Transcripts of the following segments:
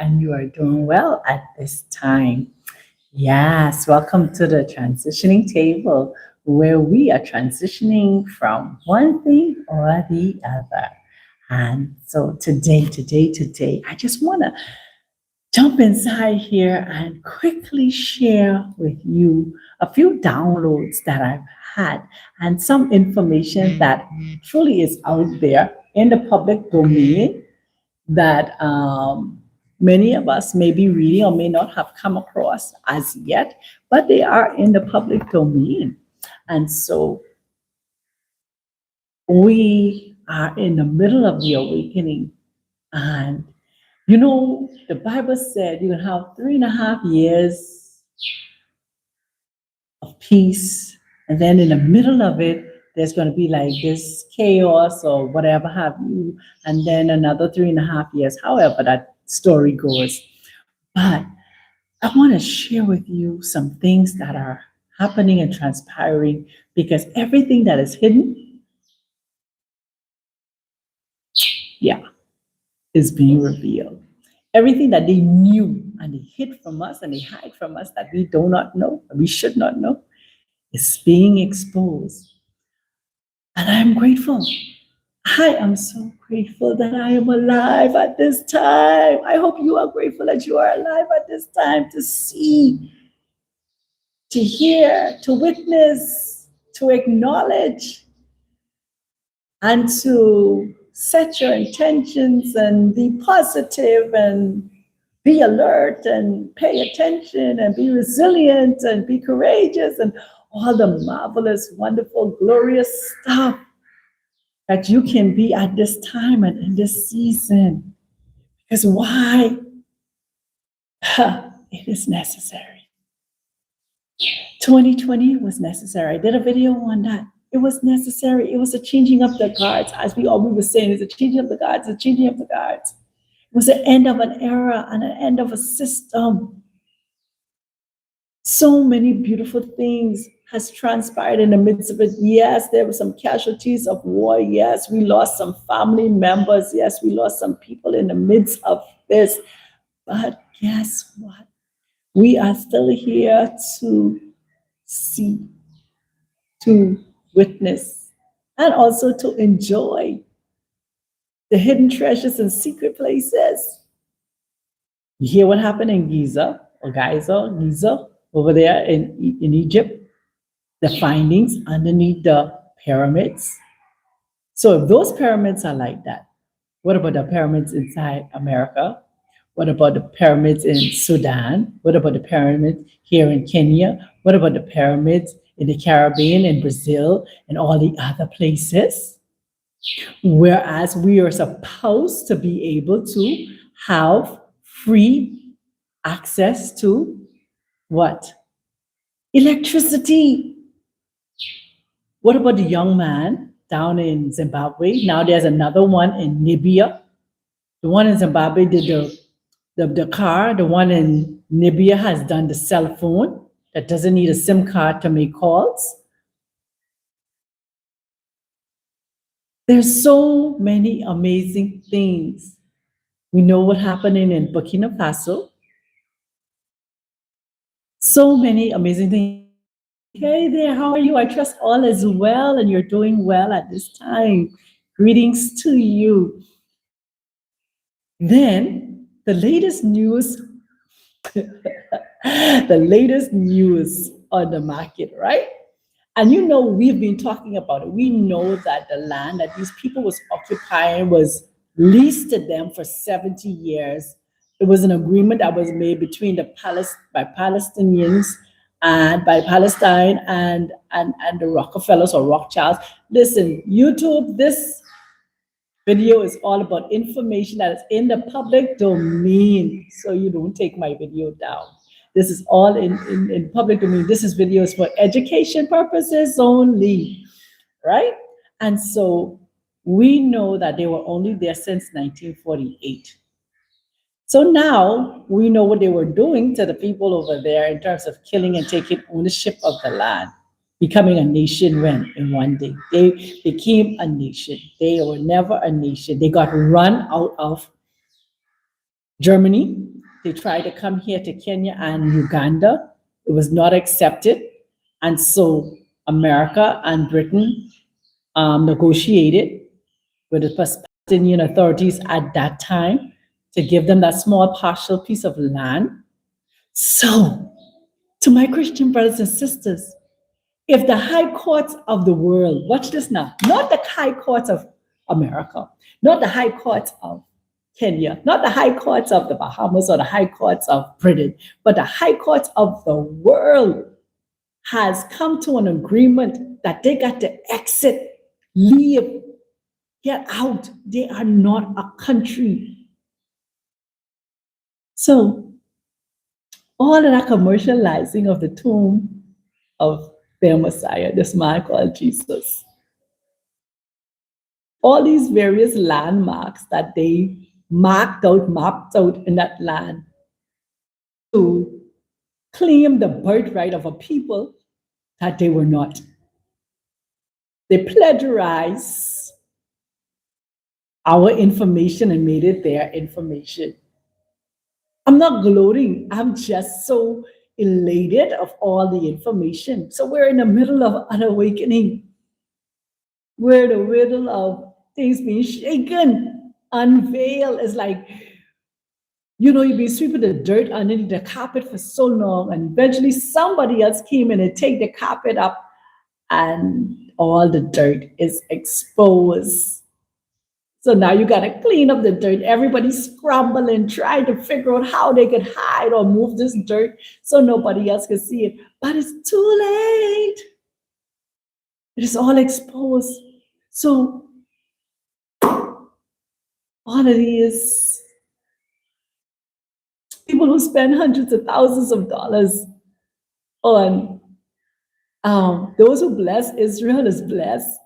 and you are doing well at this time. Yes, welcome to the transitioning table where we are transitioning from one thing or the other. And so today, I just want to jump inside here and quickly share with you a few downloads that I've had and some information that truly is out there in the public domain that many of us may be reading or may not have come across as yet, but they are in the public domain. And so we are in the middle of the awakening. And the Bible said you can have 3.5 years of peace, and then in the middle of it, there's going to be like this chaos or whatever have you, and then another 3.5 years, however that story goes. But I want to share with you some things that are happening and transpiring because everything that is hidden, yeah, is being revealed. Everything that they knew and they hid from us and they hide from us that we do not know, we should not know, is being exposed. And I am grateful. I am so grateful that I am alive at this time. I hope you are grateful that you are alive at this time to see, to hear, to witness, to acknowledge, and to set your intentions and be positive and be alert and pay attention and be resilient and be courageous and all the marvelous, wonderful, glorious stuff that you can be at this time and in this season. Because why? It is necessary. 2020 was necessary. I did a video on that. It was necessary. It was a changing of the guards, as we were saying. It's a changing of the guards, a changing of the guards. It was the end of an era and an end of a system. So many beautiful things has transpired in the midst of it. Yes, there were some casualties of war. Yes, we lost some family members. Yes, we lost some people in the midst of this. But guess what? We are still here to see, to witness, and also to enjoy the hidden treasures and secret places. You hear what happened in Giza, over there in Egypt, the findings underneath the pyramids. So if those pyramids are like that, what about the pyramids inside America? What about the pyramids in Sudan? What about the pyramids here in Kenya? What about the pyramids in the Caribbean, in Brazil, and all the other places? Whereas we are supposed to be able to have free access to what? Electricity. What about the young man down in Zimbabwe? Now there's another one in Namibia. The one in Zimbabwe did the car. The one in Namibia has done the cell phone that doesn't need a SIM card to make calls. There's so many amazing things. We know what's happening in Burkina Faso. So many amazing things. Hey there, how are you? I trust all is well and you're doing well at this time. Greetings to you. Then the latest news, the latest news on the market, right? And we've been talking about it. We know that the land that these people was occupying was leased to them for 70 years. It was an agreement that was made between by Palestinians and by Palestine and the Rockefellers or Rothschilds. Listen, YouTube, this video is all about information that is in the public domain, so you don't take my video down. This is all in public domain. This is videos for education purposes only, right? And so we know that they were only there since 1948. So now we know what they were doing to the people over there in terms of killing and taking ownership of the land, becoming a nation in one day. They became a nation. They were never a nation. They got run out of Germany They tried to come here to Kenya and Uganda. It was not accepted. And so America and Britain negotiated with the Palestinian authorities at that time to give them that small partial piece of land. So, to my Christian brothers and sisters, if the high courts of the world, watch this now, not the high courts of America, not the high courts of Kenya, not the high courts of the Bahamas or the high courts of Britain, but the high courts of the world has come to an agreement that they got to exit, leave, get out. They are not a country. So all of that commercializing of the tomb of their Messiah, this man called Jesus, all these various landmarks that they mapped out in that land to claim the birthright of a people that they were not. They plagiarized our information and made it their information. I'm not gloating. I'm just so elated of all the information. So we're in the middle of an awakening. We're in the middle of things being shaken, unveiled. It's like, you know, you've been sweeping the dirt underneath the carpet for so long, and eventually somebody else came in and take the carpet up, and all the dirt is exposed. So now you got to clean up the dirt. Everybody's scrambling, trying to figure out how they could hide or move this dirt so nobody else can see it. But it's too late. It is all exposed. So all of these people who spend hundreds of thousands of dollars on those who bless Israel is blessed.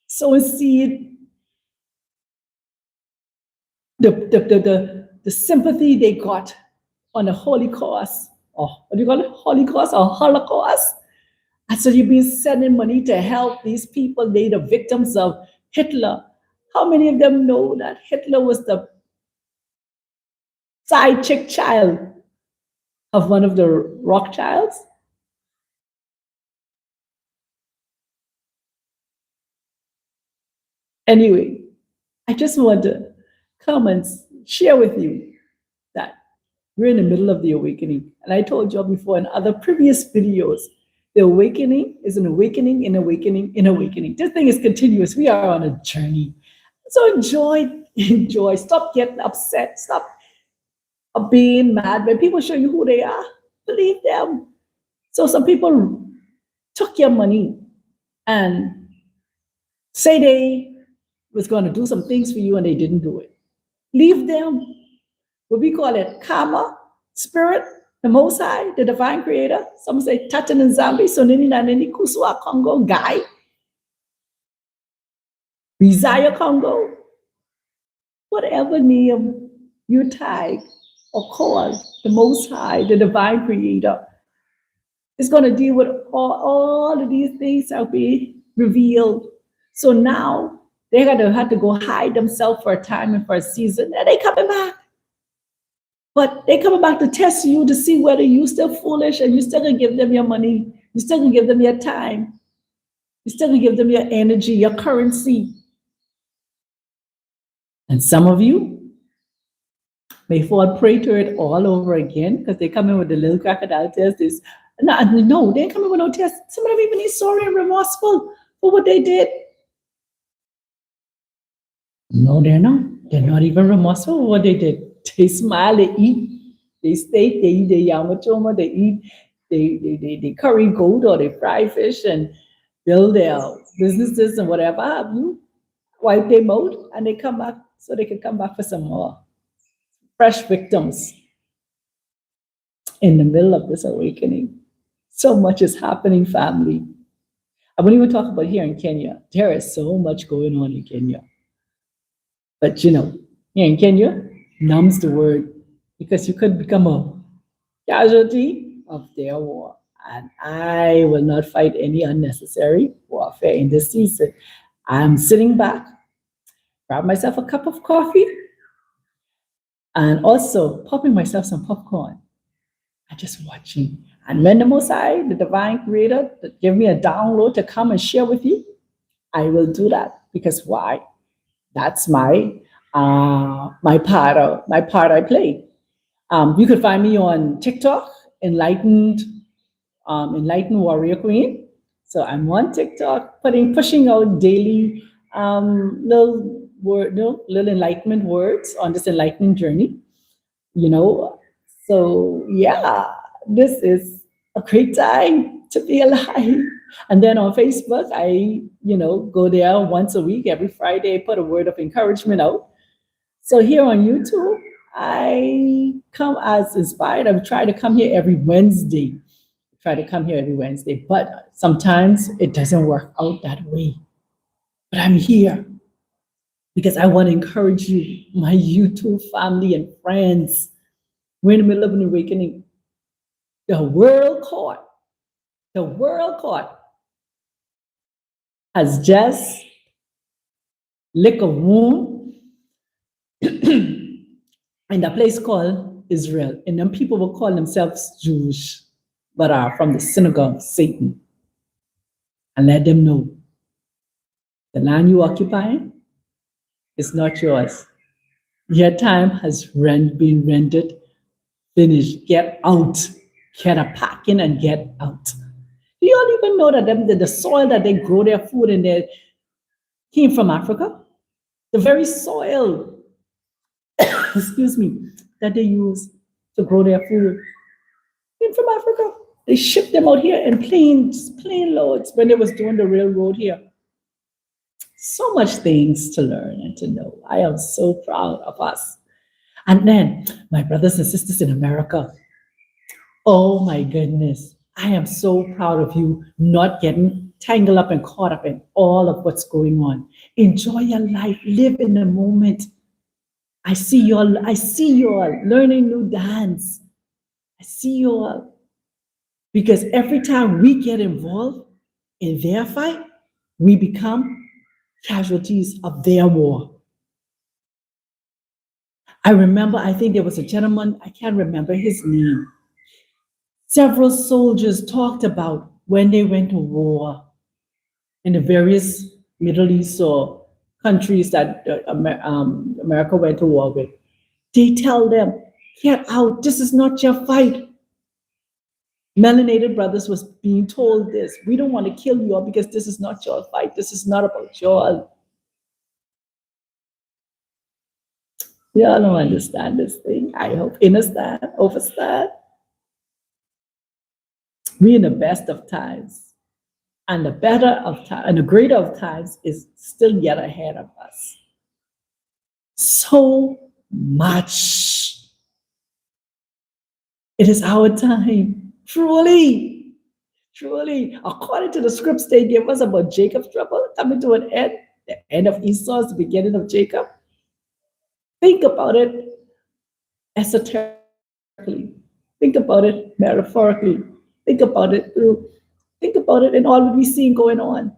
So seed. The sympathy they got on the Holocaust, or what do you call it? Holocaust or Holocaust. And so you've been sending money to help these people, they the victims of Hitler. How many of them know that Hitler was the side chick child of one of the Rothschilds? Anyway, I just want to come and share with you that we're in the middle of the awakening. And I told you before in other previous videos, the awakening is an awakening, in awakening, in awakening. This thing is continuous. We are on a journey. So enjoy. Stop getting upset. Stop being mad. When people show you who they are, believe them. So some people took your money and say they was going to do some things for you and they didn't do it. Leave them. What we call it, karma, spirit, the Most High, the divine creator. Some say Tatan and Zambi, so nini na nini kusua Congo, Guy, Bizaya Congo, whatever name you tag or call the Most High, the divine creator, is going to deal with all of these things that will be revealed. So now they're going to have to go hide themselves for a time and for a season, and they coming back. But they coming back to test you to see whether you still foolish and you still gonna give them your money, you still gonna give them your time, you still gonna give them your energy, your currency. And some of you may fall prey to it all over again because they come in with the little crocodile test. No, they ain't coming with no test. Some of them even is sorry and remorseful for what they did. No, they're not. They're not even remorseful for what they did. They smile, they eat, they steak, they eat the yamachoma, they eat, they curry goat or they fry fish and build their businesses and whatever have you, wipe their mouth, and they come back so they can come back for some more fresh victims in the middle of this awakening. So much is happening, family. I won't even talk about here in Kenya. There is so much going on in Kenya. But you know, here in Kenya, numbs the word because you could become a casualty of their war. And I will not fight any unnecessary warfare in this season. I'm sitting back, grab myself a cup of coffee, and also popping myself some popcorn and just watching. And when the Most High, the divine creator, that give me a download to come and share with you, I will do that. Because why? That's my part I play. You can find me on TikTok, enlightened enlightened warrior queen. So I'm on TikTok, pushing out daily little enlightenment words on this enlightening journey. You know, so yeah, this is a great time to be alive. And then on Facebook, I go there once a week, every Friday, put a word of encouragement out. So here on YouTube, I come as inspired. I try to come here every Wednesday. Try to come here every Wednesday, but sometimes it doesn't work out that way. But I'm here because I want to encourage you, my YouTube family and friends. We're in the middle of an awakening. The world court, the world court has just licked a wound in a place called Israel. And then people will call themselves Jewish, but are from the synagogue of Satan. And let them know the land you occupy is not yours. Your time has been rendered, finished. Get out. Get a packing and get out. Do you all even know that the soil that they grow their food in there came from Africa? The very soil, excuse me, that they use to grow their food came from Africa. They shipped them out here in plane loads when they was doing the railroad here. So much things to learn and to know. I am so proud of us. And then my brothers and sisters in America, oh my goodness, I am so proud of you not getting tangled up and caught up in all of what's going on. Enjoy your life, live in the moment. I see you all learning new dance. I see you all. Because every time we get involved in their fight, we become casualties of their war. I remember, I think there was a gentleman, I can't remember his name. Several soldiers talked about when they went to war in the various Middle East or countries that America went to war with. They tell them, get out, this is not your fight. Melanated brothers was being told this. We don't want to kill you all because this is not your fight. This is not about y'all. Y'all don't understand this thing. I hope understand, overstand. We in the best of times, and the better of time, and the greater of times is still yet ahead of us. So much. It is our time, truly, truly. According to the scripts they gave us about Jacob's trouble coming to an end, the end of Esau's, the beginning of Jacob. Think about it esoterically. Think about it metaphorically. Think about it in all that we see going on.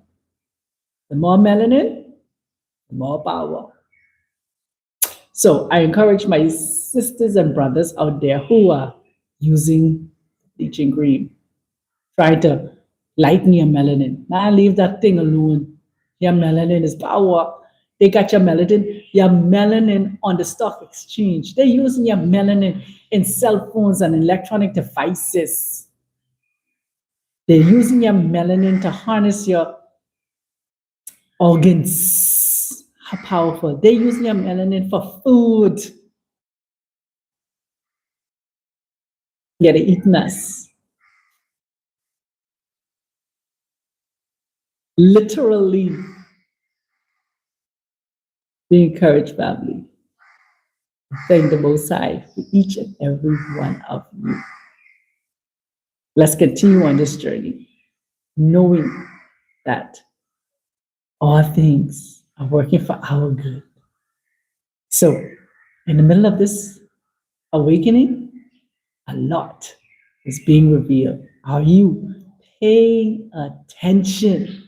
The more melanin, the more power. So I encourage my sisters and brothers out there who are using bleaching cream, try to lighten your melanin. Man, leave that thing alone. Your melanin is power. They got your melanin on the stock exchange. They're using your melanin in cell phones and electronic devices. They're using your melanin to harness your organs. How powerful. They're using your melanin for food. Yeah, they're eating us. Literally. Be encouraged, family. Thank the Most High for each and every one of you. Let's continue on this journey, knowing that all things are working for our good. So, in the middle of this awakening, a lot is being revealed. Are you paying attention?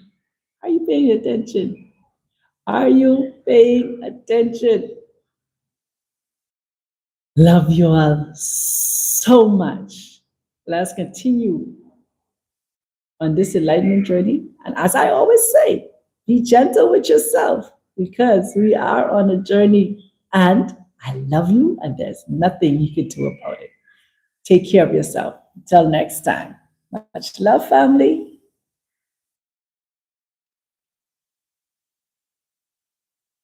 Are you paying attention? Are you paying attention? Love you all so much. Let's continue on this enlightenment journey. And as I always say, be gentle with yourself because we are on a journey and I love you and there's nothing you can do about it. Take care of yourself. Until next time. Much love, family.